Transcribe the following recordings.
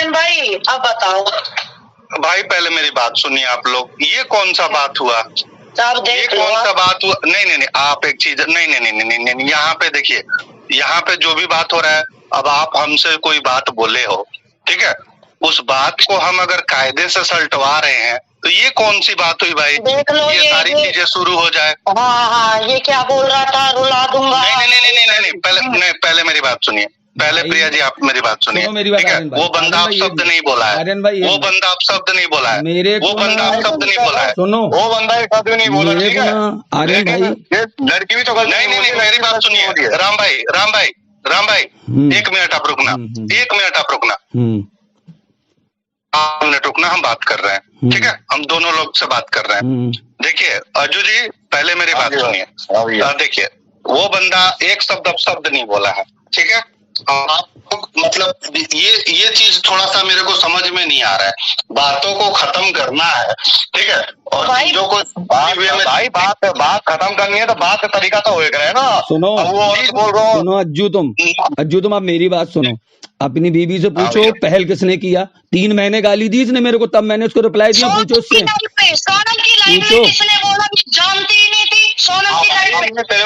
आर्यन भाई अब बताओ। भाई पहले मेरी बात सुनिए आप लोग, ये कौन सा बात हुआ? ये कौन सा बात हुआ? नहीं, आप एक चीज, नहीं, यहाँ पे देखिए, यहाँ पे जो भी बात हो रहा है, अब आप हमसे कोई बात बोले हो, ठीक है, उस बात को हम अगर कायदे से सलटवा रहे हैं तो ये कौन सी बात हुई भाई? देख लो ये सारी चीजें शुरू हो जाए। हाँ, ये क्या बोल रहा था, रुला दूंगा। नहीं, पहले मेरी बात सुनिए, पहले प्रिया जी आप मेरी बात सुनिए, ठीक है? वो बंदा आप शब्द नहीं बोला है, वो बंदा आप शब्द नहीं बोला है, वो बंदा आप शब्द नहीं बोला है, सुनो, वो बंदा एक शब्द नहीं बोला, ठीक है? आर्यन भाई, लड़की भी तो नहीं, मेरी बात सुनिए, राम भाई, एक मिनट आप रुकना, एक मिनट आप रुकना, 5 मिनट रुकना, हम बात कर रहे हैं, ठीक है? हम दोनों लोग से बात कर रहे हैं। देखिए अज्जू जी, पहले मेरी बात सुनिए, देखिए वो बंदा एक शब्द अब शब्द नहीं बोला है, ठीक है? आप मतलब ये चीज थोड़ा सा मेरे को समझ में नहीं आ रहा है, बातों को खत्म करना है, ठीक है? और चीजों को भाई बात खत्म करनी है तो बात का तरीका तो होएगा है ना। सुनो सुनो अज्जू तुम आप मेरी बात सुनो, अपनी बीबी से पूछो पहल किसने किया। 3 महीने गाली दी इसने मेरे को, तब मैंने उसको रिप्लाई दिया, पूछो उससे, पूछो।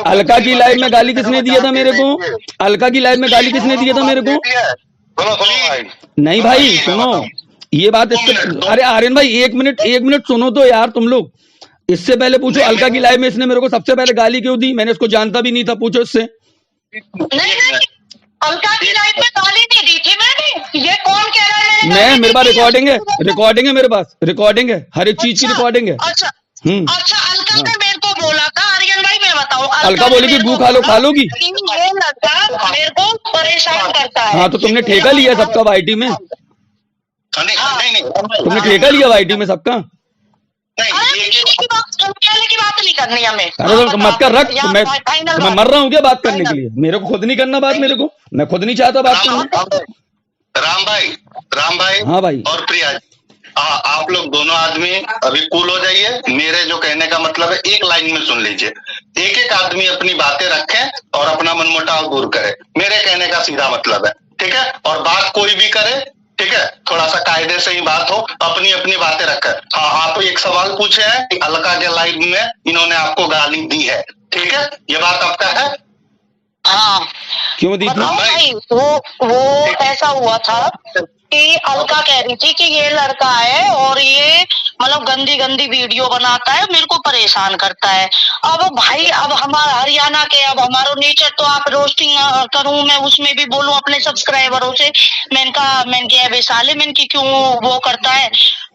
अलका की लाइव में गाली किसने दिया था मेरे को? अलका की लाइव में गाली किसने दिया था मेरे को? नहीं भाई सुनो, ये बात इससे, अरे आर्यन भाई एक मिनट सुनो तो यार तुम लोग। इससे पहले पूछो अलका की लाइव में इसने मेरे को सबसे पहले गाली क्यों दी? मैंने उसको जानता भी नहीं था, पूछो इससे। नहीं, अलका की लाइव में गाली नहीं दी थी मैंने, ये कौन कह रहा है? मैं, मेरे पास रिकॉर्डिंग है, मेरे पास रिकॉर्डिंग है, हर एक चीज की रिकॉर्डिंग है। अच्छा, अलका ने मेरे को बोला था, आर्यन भाई मैं बताऊं, अलका बोलेगी गू खा लोगी, ये लड़का मेरे को परेशान करता है। हाँ तो तुमने ठेका लिया सबका वाईटी में, तुमने ठेका लिया वाईटी में सबका। की बात नहीं करनी हमें। अरे तो मत कर रख, मैं मर रहा हूँ क्या बात करने के लिए? मेरे को खुद नहीं करना बात, मेरे को, मैं खुद नहीं चाहता बात करना। राम भाई हाँ भाई और प्रिया, आप लोग दोनों आदमी अभी कूल हो जाइए। मेरे जो कहने का मतलब है, एक लाइन में सुन लीजिए, एक आदमी अपनी बातें रखे और अपना मनमुटाव दूर करे, मेरे कहने का सीधा मतलब है, ठीक है? और बात कोई भी करे, ठीक है, थोड़ा सा कायदे से ही बात हो, अपनी बातें रखे। हाँ, आप एक सवाल पूछे हैं कि अलका के लाइव में इन्होंने आपको गाली दी है, ठीक है? ये बात आपका है? हाँ, क्यों दी थी भाई? वो ऐसा हुआ था कि अलका कह रही थी कि ये लड़का है और ये मतलब गंदी वीडियो बनाता है, मेरे को परेशान करता है। अब भाई, अब हमारा हरियाणा के, अब हमारा नेचर तो आप रोस्टिंग करूं मैं, उसमें भी बोलूं अपने सब्सक्राइबरों से, मैंने कहा बेसाले मैंने क्यों वो करता है,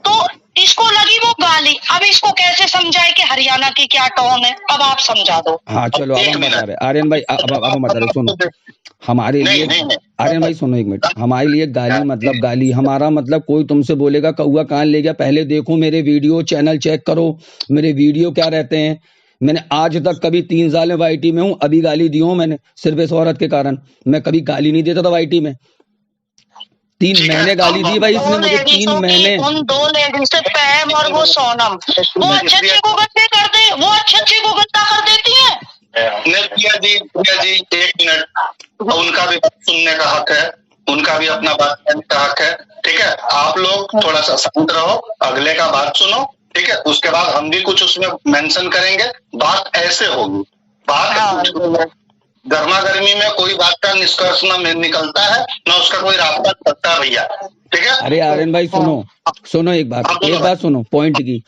तो इसको लगी वो गाली। अब इसको कैसे समझाए कि हरियाणा की क्या टोन है? अब आप समझा दो। हाँ चलो, अब हम बता रहे आर्यन भाई, अब हम बता रहे, सुनो हमारे लिए, आर्यन भाई सुनो एक मिनट, हमारे लिए गाली मतलब गाली, हमारा मतलब कोई तुमसे बोलेगा कौआ कान ले गया, पहले देखो मेरे वीडियो चैनल चेक करो, मेरे वीडियो क्या रहते हैं। मैंने आज तक कभी 3 साल में वाईटी में हूँ, अभी गाली दी हूँ मैंने सिर्फ इस औरत के कारण। मैं कभी गाली नहीं देता था वाईटी में, 3 महीने गाली दी भाई इसने मुझे, 3 महीने। उन 2 लेडीज से पैम और वो सोनम, वो अच्छे को गद्दे कर दे, वो अच्छे को गद्दा कर देती है। प्रिया जी एक मिनट, उनका भी सुनने का हक है, उनका भी अपना बात कहने का हक है, ठीक है? आप लोग थोड़ा सा शांत रहो, अगले का बात सुनो, ठीक है? उसके बाद हम भी कुछ उसमें मेंशन करेंगे। बात ऐसे होगी, बात गर्मा गर्मी में कोई बात का निष्कर्ष न निकलता है, न उसका कोई रास्ता करता है भैया, ठीक है? अरे आर्यन भाई सुनो एक बात सुनो पॉइंट की।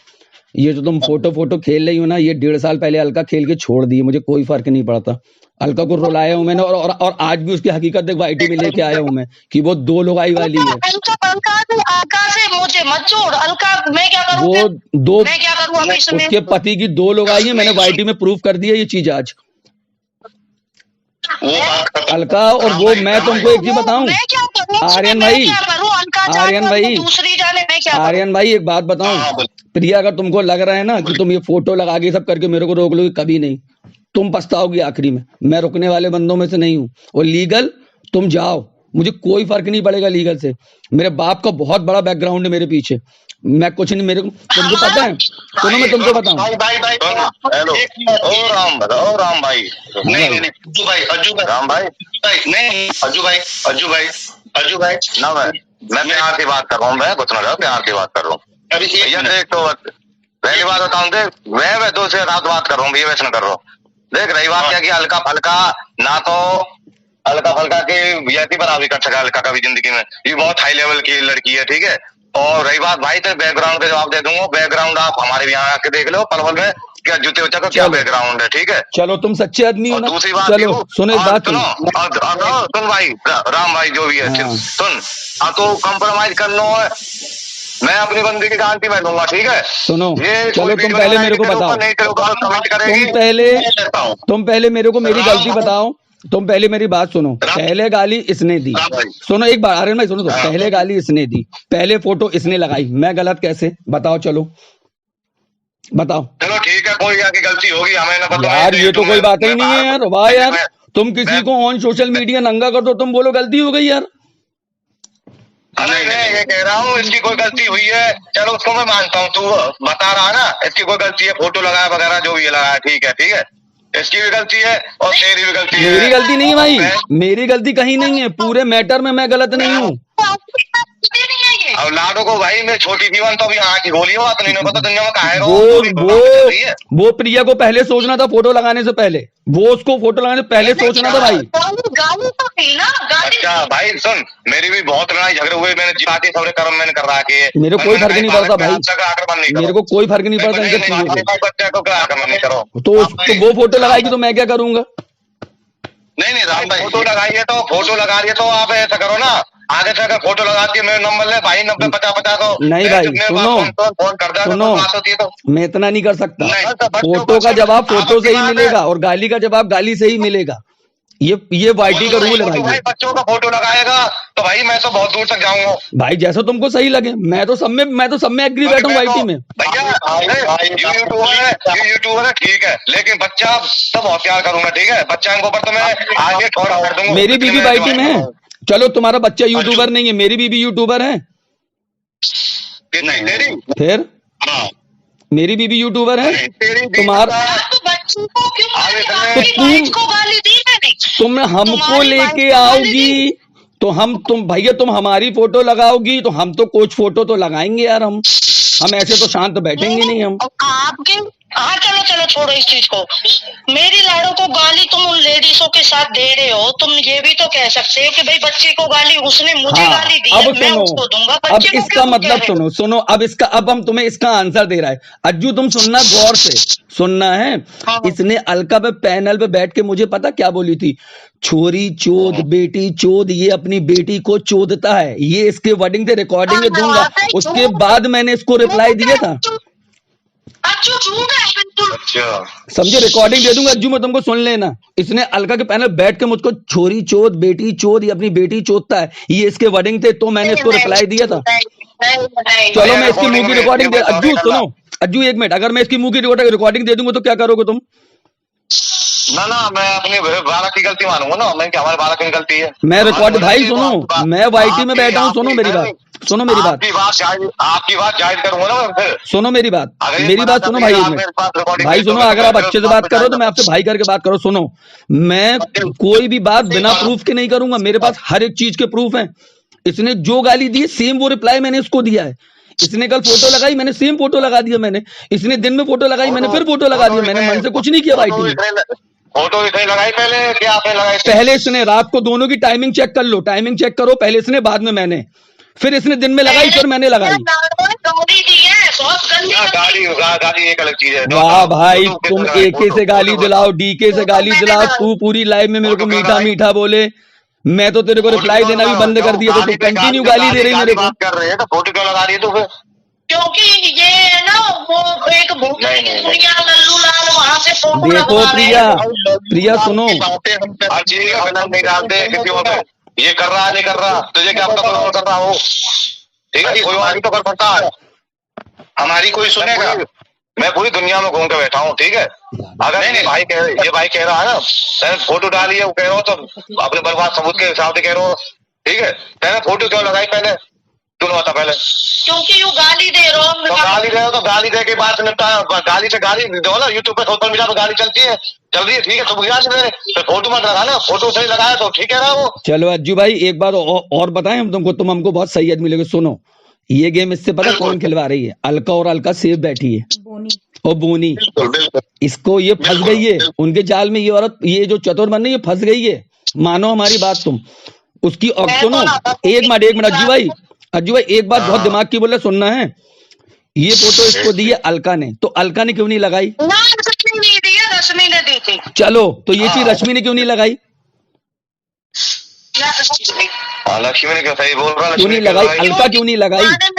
ये जो तुम फोटो खेल रही हो ना, ये 1.5 साल पहले अलका खेल के छोड़ दी, मुझे कोई फर्क नहीं पड़ता। अलका को रुलाया हूं मैंने, और आज भी उसकी हकीकत देख वाईटी में लेके आया हूं मैं कि वो 2 लोग आई वाली है। अलका से मुझे मत जोड़, अलका मैं क्या करूं? वो 2, मैं क्या करूं इसमें? उसके पति की 2 लोग आई है, मैंने वाईटी में प्रूफ कर दिया ये चीज आज। अलका और वो, मैं तुमको एक चीज बताऊं आर्यन भाई एक बात बताऊं, प्रिया, अगर तुमको लग रहा है ना कि तुम ये फोटो लगा के सब करके मेरे को रोक लोगे, कभी नहीं, तुम पछताओगी आखिरी में। मैं रुकने वाले बंदों में से नहीं हूँ, और लीगल तुम जाओ, मुझे कोई फर्क नहीं पड़ेगा लीगल से। मेरे बाप का बहुत बड़ा बैकग्राउंड है मेरे पीछे, मैं कुछ नहीं, मेरे को तुमको पता है, सुनो मैं तुमको बताऊं। हेलो ओ राम भाई, नहीं अज्जू भाई, राम भाई नहीं, अज्जू भाई ना भाई, मैं प्यार की बात कर रहा हूँ, मैं कुछ ना प्यार की बात कर रहा हूँ। अभी एक भैया मिनट। देख, तो पहली बात बताऊँ, देख मैं 2 से रात बात कर रहा हूँ भैया, वैसे न कर रहा हूँ। देख रही बात क्या कि हल्का फल्का ना तो हल्का फल्का के वीआईपी बना भी कर सका हल्का कभी जिंदगी में, ये बहुत हाई लेवल की लड़की है, ठीक है। और रही बात भाई, तेरे बैकग्राउंड का जवाब दे दूंगा। बैकग्राउंड आप हमारे भी यहाँ आके देख लो, पलवल में क्या जूते उच्चा का क्या चलो। बैकग्राउंड है, ठीक है। चलो तुम सच्चे आदमी हो और ना। दूसरी बात चलो ये, सुनो एक और बात सुनो, सुनो। और सुन भाई, राम भाई जो भी है, हाँ। सुन, अब तो कंप्रोमाइज कर लो है, मैं अपनी बंदी की गारंटी मैं दूंगा, ठीक है। सुनो, ये चलो कोई तुम वीडियो पहले बनाएगी मेरे को तेरे बताओ, ऊपर, नहीं तेरे ऊपर कमेंट करेगी। तुम पहले मेरे को मेरी राम गलती भाई। बताओ। तुम पहले मेरी बात सुनो। पहले गाली इसने दी, राम भाई। सुनो एक बार आर्यन भाई सुनो तो, हाँ। पहले गाली इसने दी, पहले फोटो इसने लगाई, मैं गलत कैसे? बताओ, चलो बताओ चलो ठीक है, कोई आगे गलती होगी हमें ना पता। यार, ये तो कोई बात ही नहीं है यार। वाह यार, तुम किसी मैं- को ऑन सोशल मीडिया नंगा कर दो, तुम बोलो गलती हो गई यार। नहीं, मैं ये कह रहा हूँ इसकी कोई गलती हुई है, चलो उसको मैं मानता हूँ। तू बता रहा है ना इसकी कोई गलती है, फोटो लगाया वगैरह जो भी लगाया, ठीक है, ठीक है, इसकी भी गलती है और तेरी भी गलती है। मेरी गलती नहीं है भाई, मैं- मेरी गलती कहीं नहीं है, पूरे मैटर में मैं गलत नहीं हूँ। अब लाडो को भाई मैं छोटी जीवन तो अभी यहाँ की गोली हो, तो नहीं पता दुनिया में कहा है वो प्रिया को पहले सोचना था फोटो लगाने से पहले, वो उसको फोटो लगाने से पहले सोचना था भाई। गाली तो थी ना, गाली अच्छा भाई सुन, मेरी भी बहुत लड़ाई झगड़े हुए, मैंने जिहादी सबरे कर्म मैंने कर रहा है। मेरे को कोई फर्क नहीं पड़ता भाई, आक्रमण नहीं मेरे को कोई फर्क नहीं पड़ता इन सब चीजों से। बच्चे को आक्रमण नहीं करो। तो वो फोटो लगाएगी तो मैं क्या करूंगा? नहीं राम भाई, फोटो लगाइए तो फोटो लगा रही है तो आप ऐसा करो ना, आगे से अगर फोटो लगाती है मेरे नंबर ले भाई 90-50-50 को। नहीं भाई, फोन कर दे, सुनो, बात होती है तो मैं इतना नहीं कर सकता। नहीं, तो फोटो का जवाब फोटो से ही मिलेगा और गाली का जवाब गाली से ही मिलेगा। ये वाईटी का रूल है भाई। भाई बच्चों का फोटो लगाएगा तो भाई मैं तो बहुत दूर तक जाऊंगा भाई जैसा तुमको सही लगे, मैं तो सब में एग्री बैठा हूँ वाईटी में। भैया ये यूट्यूबर है ठीक है, लेकिन बच्चा तो बहुत प्यार करूंगा, ठीक है। बच्चा के ऊपर तो मैं आगे थोड़ा कर दूंगा। मेरी बीबी वाईटी में है। चलो तुम्हारा बच्चा यूट्यूबर नहीं है, मेरी बीबी यूट्यूबर है। नहीं तेरी फिर हाँ मेरी बीबी यूट्यूबर है। तेरी तुम्हारा तो बच्चों को क्यों आगे गाली? चले। तो आपकी वाइफ को गाली दी मैंने। तुम हमको तुम्हारी लेके वाइफ को गाली आओगी तो तुम भैया तुम हमारी फोटो लगाओगी तो हम तो कुछ फोटो तो लगाएंगे यार। हम ऐसे तो शांत बैठेंगे नहीं हम। आपके हाँ चलो चलो छोड़ो इस चीज को। मेरी लाड़ो को गाली तुम उन लेडीजों के साथ दे रहे हो, तुम ये भी तो कह सकते हो कि भाई बच्चे को गाली उसने मुझे हाँ, गाली दी अब है, मैं सुनो, उसको दूंगा। अब बच्चे को इसका क्यों कह मतलब रहे हो? सुनो, अब हम तुम्हें इसका आंसर दे रहा है। अज्जू तुम सुनना, गौर से सुनना है। हाँ। इसने अलका पे पैनल पे बैठ के मुझे पता क्या बोली थी? छोरी चोद, बेटी चोद, ये अपनी बेटी को चोदता है। ये इसके वर्डिंग थे, रिकॉर्डिंग में दूंगा। उसके बाद मैंने इसको रिप्लाई दिया था, अज्जू झूठ है बिल्कुल। अच्छा समझे? रिकॉर्डिंग दे दूंगा अज्जू में, तुमको सुन लेना। इसने अलका के पैनल बैठ के मुझको छोरी चोद, बेटी चोद, ये अपनी बेटी चोदता है, ये इसके वर्डिंग थे। तो मैंने इसको रिप्लाई दिया था। चलो मैं इसकी मुंह की रिकॉर्डिंग दे, अज्जू सुनो, अज्जू एक मिनट, अगर मैं इसकी मुंह की रिकॉर्डिंग दे दूंगा तो क्या करोगे तुम? ना मैं अपनी बालक की गलती मानूंगा ना, मैं क्या हमारे बालक की गलती है। मैं रिकॉर्ड भाई सुनो, मैं वाईटी में बैठा हूँ, सुनो मेरी बात, सुनो मेरी बात, आपकी बात जायज करूंगा ना फिर। सुनो मेरी बात, अगर ये मेरी पता बात सुनो चल भाई, गया एक आप मेरे पास मिनट recording भाई नहीं सुनो। तो अगर मैं आप अच्छे से बात करो तो मैं आपसे भाई करके बात करो। सुनो, मैं कोई भी बात बिना प्रूफ के नहीं करूंगा, मेरे पास हर एक चीज के प्रूफ है। इसने जो गाली दी सेम वो रिप्लाई मैंने इसको दिया है। इसने कल फोटो लगाई, मैंने सेम फोटो लगा दिया। मैंने इसने दिन में फोटो लगाई, मैंने फिर फोटो लगा दिया। मैंने मन से कुछ नहीं किया वाईटी में। फोटो इसने लगाई पहले क्या आपने लगाई? पहले इसने, रात को दोनों की टाइमिंग चेक कर लो, टाइमिंग चेक करो, पहले इसने बाद में मैंने, फिर इसने दिन में लगाई, फिर मैंने लगाई। गाली दी है बहुत गंदी। गाली एक अलग चीज है। वाह भाई, तुम एके से गाली दिलाओ, डीके से गाली दिलाओ, तू पूरी लाइव में मेरे को मीठा मीठा बोले, मैं तो तेरे को रिप्लाई देना भी बंद कर दिया। तो तू कंटिन्यू गाली दे रही मेरे को। कर रहे हैं तो फोटो क्यों लगा रही है तू फिर? क्योंकि ये है ना वो एक भूतनी की दुनिया, लल्लू लाल वहाँ से फोटो देखो लगवा रहे हैं। प्रिया सुनो, हर चीज का बिना नहीं डालते किसी को पे। ये कर रहा नहीं कर रहा, तुझे क्या पता कौन कर रहा हो? ठीक है, कोई और भी तो कर सकता है, हमारी कोई सुनेगा? मैं पूरी दुनिया में घूम के बैठा हूँ, ठीक है। अगर ये भाई कह रहा है ना मैंने फोटो डाली है, वो कह रहा हो तो अपने बर्बाद सबूत के हिसाब से कह रहा हो, ठीक है। मैंने फोटो क्यों लगाई पहले? क्यों होता पहले? क्योंकि यू गाली दे रहे हो। तो गाली दे हो तो गाली दे के बाद निपटा, गाली से गाली दो ना। यूट्यूब पे सोशल मीडिया पे गाली चलती है, चल रही है, ठीक है, तो गाली दे, तो फोटो मत लगा ना, फोटो सही लगाया तो ठीक है ना वो। चलो अज्जू भाई एक बात और बताएं हम तुमको, तुम हमको बहुत सही आदमी लगे। सुनो, ये गेम इससे पता कौन खिलवा रही है? अलका, और अलका सेफ बैठी है और बोनी, इसको ये फंस गई है उनके जाल में। ये औरत, ये जो चतुर बन रही है, फंस गई है। मानो हमारी बात तुम उसकी। और सुनो, एक मिनट अज्जू भाई एक बात बहुत दिमाग की बोले, सुनना है। ये फोटो इसको दी है अलका ने, तो अलका ने क्यों नहीं लगाई? ना, रश्मि नहीं दी है, रश्मि ने दी थी। चलो, तो ये चीज रश्मि ने क्यों नहीं लगाई? लक्ष्मी ने क्यों, सही बोल रहा, क्यों नहीं लगाई? अलका क्यों नहीं लगाई? ने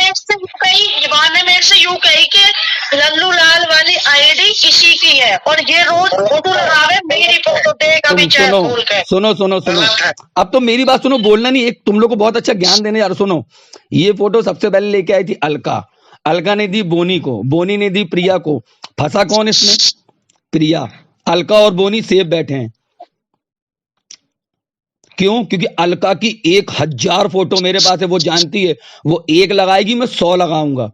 मेरे से यूं कही कि लल्लू लाल वाली आईडी किसी की है और ये रोज फोटो लगावे, मेरी फोटो देगा भी चैट खोल के। सुनो, अब तो मेरी बात सुनो, बोलना नहीं। एक तुम लोग को बहुत अच्छा ज्ञान देने यार। सुनो, ये फोटो सबसे पहले लेके आई थी अलका ने दी बोनी को, बोनी ने दी प्रिया को। फंसा कौन इसमें? प्रिया। अलका और बोनी सेफ बैठे हैं। क्यों? क्योंकि अलका की 1000 फोटो मेरे पास है, वो जानती है। वो एक लगाएगी, मैं 100 लगाऊंगा।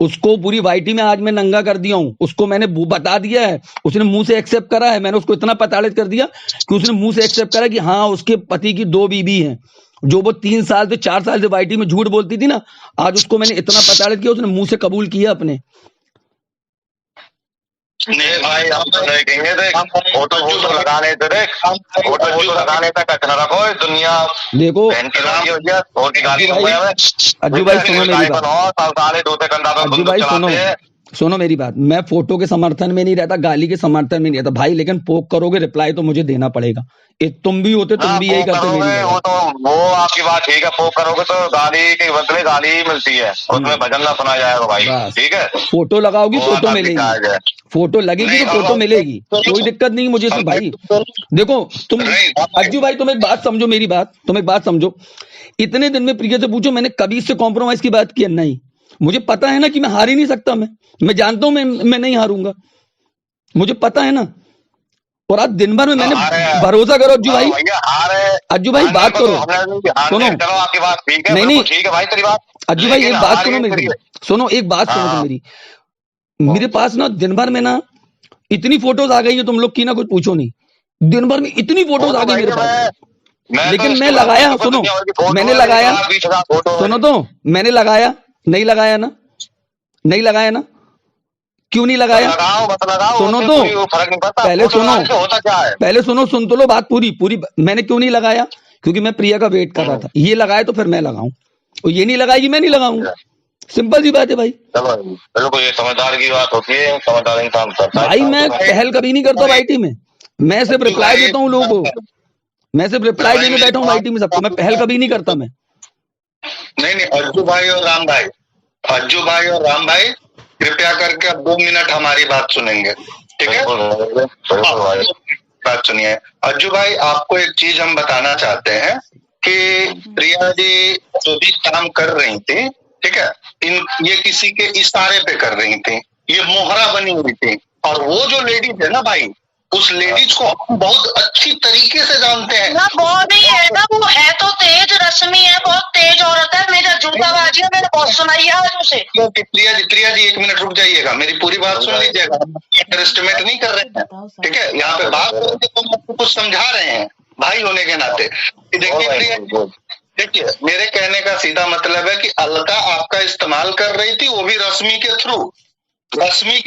उसको पूरी वाइटी में आज मैं नंगा कर दिया हूं, उसको मैंने बता दिया है, उसने मुंह से एक्सेप्ट करा है। मैंने उसको इतना प्रताड़ित कर दिया कि उसने मुंह से एक्सेप्ट करा कि हाँ, उसके पति की 2 बीबी हैं। जो वो 3 साल से 4 साल से वाइटी में झूठ बोलती थी ना, आज उसको मैंने इतना प्रताड़ित किया, उसने मुंह से कबूल किया अपने। नहीं भाई, हम तो नहीं कहेंगे, देख फोटो लगाने से, देख फोटो लगाने तक अच्छा रखो दुनिया। देखो अज्जू भाई सुनो मेरी बात, अज्जू भाई सुनो मेरी बात। मैं फोटो के समर्थन में नहीं रहता, गाली के समर्थन में नहीं रहता भाई, लेकिन पोक करोगे रिप्लाई तो मुझे देना पड़ेगा। तुम भी होते, तुम भी यही करते। वो आपकी बात ठीक है, पोक करोगे तो गाली के बदले गाली ही मिलती है, उसमें भजन ना सुना जाएगा भाई, ठीक है। फोटो लगाओगी, फोटो मिलेगी, फोटो लगेगी तो फोटो मिलेगी, कोई दिक्कत नहीं मुझे से भाई। देखो तुम अज्जू भाई, तुम एक बात समझो मेरी बात, तुम एक बात समझो। इतने दिन में प्रिया से पूछो, मैंने कभी इससे कॉम्प्रोमाइज की बात की? नहीं। मुझे पता है ना कि मैं हार ही नहीं सकता, मैं जानता हूं मैं नहीं हारूंगा, मुझे पता है ना। और आज दिन भर में मैंने भरोसा करो अज्जू भाई, अज्जू भाई बात करो, सुनो, नहीं ठीक है भाई तेरी बात। अज्जू भाई एक बात सुनो मेरी, सुनो एक बात सुनो मेरी। मेरे पास ना दिन भर में ना इतनी फोटोज आ गई है, तुम लोग की ना कुछ पूछो नहीं। दिन भर में इतनी फोटोज आ गई मेरे पास, लेकिन मैं लगाया, सुनो मैंने लगाया, सुनो तो मैंने लगाया, नहीं लगाया ना, नहीं लगाया ना, क्यों नहीं लगाया? सुनो तो पहले सुनो, पहले सुनो, सुन तो लो बात पूरी। मैंने क्यों नहीं लगाया? क्योंकि मैं प्रिया का वेट कर रहा था। ये लगाए तो फिर मैं लगाऊं, और ये नहीं लगाएगी मैं नहीं लगाऊंगा। सिंपल सी बात है भाई। चलो ये समझदार की बात होती है, समझदार इंसान करता है भाई। मैं पहल कभी नहीं करता वाईटी में, मैं सिर्फ रिप्लाई देता हूँ लोगों को, मैं सिर्फ रिप्लाई देने बैठा हूँ वाईटी में सबको, मैं पहल कभी नहीं करता मैं। नहीं अज्जू भाई और राम भाई कृपया करके अब 2 मिनट हमारी बात सुनेंगे, ठीक है? बात सुनिए अज्जू भाई, आपको एक चीज हम बताना चाहते हैं कि प्रिया जी जो भी काम कर रही थी, ठीक है, ये किसी के इशारे पे कर रही थी, ये मोहरा बनी हुई थी। और वो जो लेडीज है ना भाई, उस लेडीज को हम बहुत अच्छी तरीके से जानते हैं ना। वो नहीं है ना, वो है तो तेज, रश्मि है, बहुत तेज औरत है, मेरा जूताबाजी है, मैंने बहुत सुनाई है आज उसे। प्रिया जी 1 मिनट रुक जाइएगा, मेरी पूरी बात सुन लीजिएगा। अंडरएस्टिमेट नहीं कर रहे हैं, ठीक है? यहाँ पे बात करके तो हम आपको कुछ समझा रहे हैं भाई होने के नाते। देखिए प्रिया, देखिए मेरे कहने का सीधा मतलब है कि अलका आपका इस्तेमाल कर रही थी, वो भी रश्मि के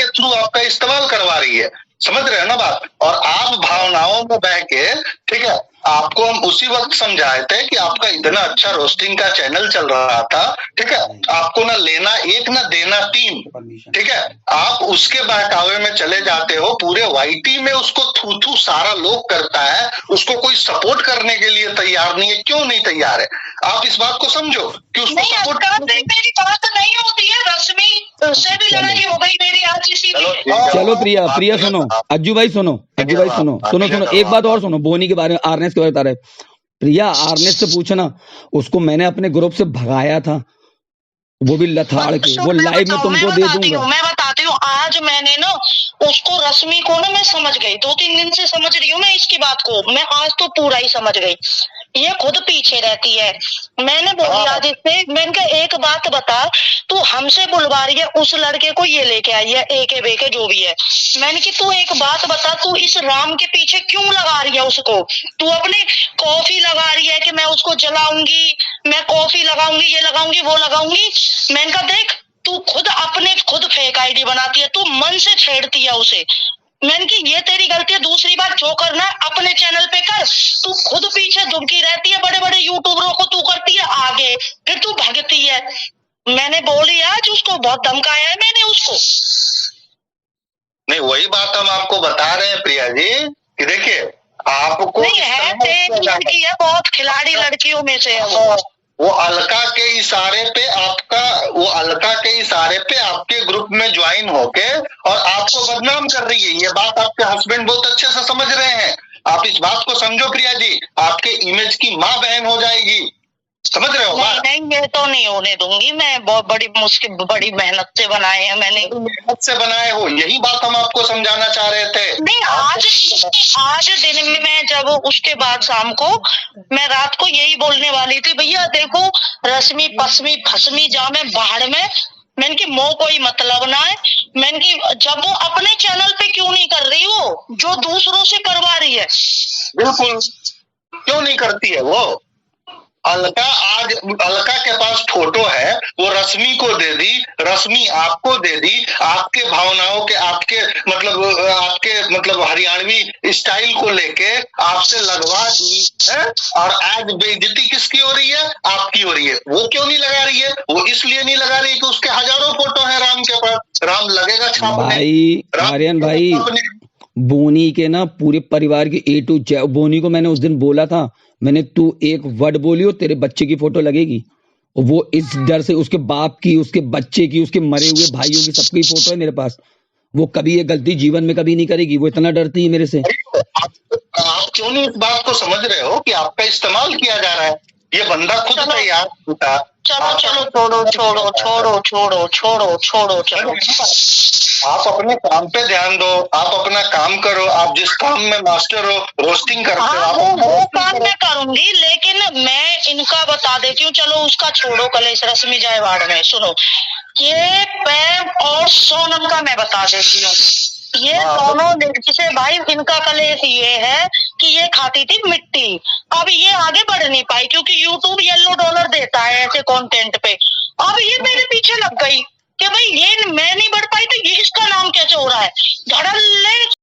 थ्रू आपका इस्तेमाल करवा रही है, समझ रहे हैं ना बात? और आप भावनाओं में बह के, ठीक है, आपको हम उसी वक्त समझाए थे कि आपका इतना अच्छा रोस्टिंग का चैनल चल रहा था, ठीक है, आपको ना लेना 1 ना देना 3, ठीक है? आप उसके बहकावे में चले जाते हो, पूरे वाईटी में उसको थू सारा लोग करता है, उसको कोई सपोर्ट करने के लिए तैयार नहीं है। क्यों नहीं तैयार है? आप इस बात को समझो कि उसको सपोर्ट। मेरी बात नहीं होती है, रश्मि से भी लड़ाई हो गई मेरी आज इसीलिए। चलो प्रिया सुनो, अज्जू भाई सुनो, सुनो एक बात और सुनो, बोनी के बारे में, आर्नेस के बारे में बता रहे। प्रिया आर्नेस से पूछना, उसको मैंने अपने ग्रुप से भगाया था, वो भी लथाड़ के, वो लाइव में तुमको दे दूंगा। मैं बताती हूँ, आज मैंने ना उसको, रश्मि को ना मैं समझ गई, 2-3 दिन से समझ रही हूँ मैं इसकी बात को, मैं आज तो पूरा ही समझ गई। ये खुद पीछे रहती है। मैंने बोली आज इससे, मैंने कहा एक बात बता, तू हमसे बुलवा रही है, उस लड़के को ये लेके आई है, एके बेके जो भी है। मैंने कि तू एक बात बता, तू इस राम के पीछे क्यों लगा रही है उसको? तू अपनी कॉफी लगा रही है कि मैं उसको जलाऊंगी, मैं कॉफी लगाऊंगी, ये लगाऊंगी, वो लगाऊंगी। मैंने कहा देख, तू खुद फेक आईडी बनाती है, तू मन से छेड़ती है उसे। मैंने कि ये तेरी गलती है। दूसरी बात, जो करना है अपने चैनल पे कर, तू खुद पीछे दुबकी रहती है, बड़े बड़े यूट्यूबरों को तू करती है आगे, फिर तू भगती है। मैंने बोली आज उसको, बहुत धमकाया है मैंने उसको। नहीं, वही बात हम आपको बता रहे हैं प्रिया जी कि देखिए आपको नहीं है, तेज लड़की है, बहुत खिलाड़ी लड़कियों में से है वो अलका के इशारे पे आपके ग्रुप में ज्वाइन होके और आपको बदनाम कर रही है। ये बात आपके हस्बैंड बहुत अच्छे से समझ रहे हैं। आप इस बात को समझो प्रिया जी, आपके इमेज की माँ बहन हो जाएगी। समझ रहे हो बात? नहीं, ये तो नहीं होने दूंगी मैं। बहुत बड़ी मुश्किल, बड़ी मेहनत से बनाए हैं मैंने। मेहनत से बनाए हो, यही बात हम आपको समझाना चाह रहे थे। नहीं, आज दिन में मैं जब उसके बाद शाम को मैं रात को यही बोलने वाली थी, भैया देखो रश्मि पश्मी फसमी जामे बाहर में। मैंने की मोह कोई मतलब ना है। मैंने की जब वो अपने चैनल पे क्यों नहीं कर रही, वो जो दूसरों से करवा रही है। बिल्कुल, क्यों नहीं करती है वो? अलका के पास फोटो है, वो रश्मि को दे दी, रश्मि आपको दे दी, आपके भावनाओं के आपके मतलब हरियाणवी स्टाइल को लेके आपसे लगवा दी है। और आज बेइज्जती किसकी हो रही है? आपकी हो रही है। वो क्यों नहीं लगा रही है? वो इसलिए नहीं लगा रही कि उसके हजारों फोटो है राम के पास। राम लगेगा छापने। भाई आर्यन भाई, बोनी के ना पूरे परिवार की A to Z। बोनी को मैंने उस दिन बोला था, मैंने तू एक वर्ड बोली हो तेरे बच्चे की फोटो लगेगी। और वो इस डर से उसके बाप की, उसके बच्चे की, उसके मरे हुए भाइयों की सबकी फोटो है मेरे पास। वो कभी ये गलती जीवन में कभी नहीं करेगी, वो इतना डरती है मेरे से। आप क्यों नहीं इस बात को समझ रहे हो कि आपका इस्तेमाल किया जा रहा है? ये बंदा खुद तैयार था। चलो छोड़ो। आप अपने काम पे ध्यान दो, आप अपना काम करो। आप जिस काम में मास्टर हो, रोस्टिंग करते हो, वो काम मैं करूंगी, लेकिन मैं इनका बता देती हूँ। चलो उसका छोड़ो कलेश, रश्मि जायवाड़ में सुनो, ये पैम और सोनम का मैं बता देती हूँ। ये दोनों से भाई, इनका कलेश ये है कि ये खाती थी मिट्टी। अब ये आगे बढ़ नहीं पाई क्योंकि यूट्यूब येलो डॉलर देता है ऐसे कंटेंट पे। अब ये मेरे पीछे लग गई कि भाई ये मैं नहीं बढ़ पाई तो ये इसका नाम कैसे हो रहा है। धड़ल्ले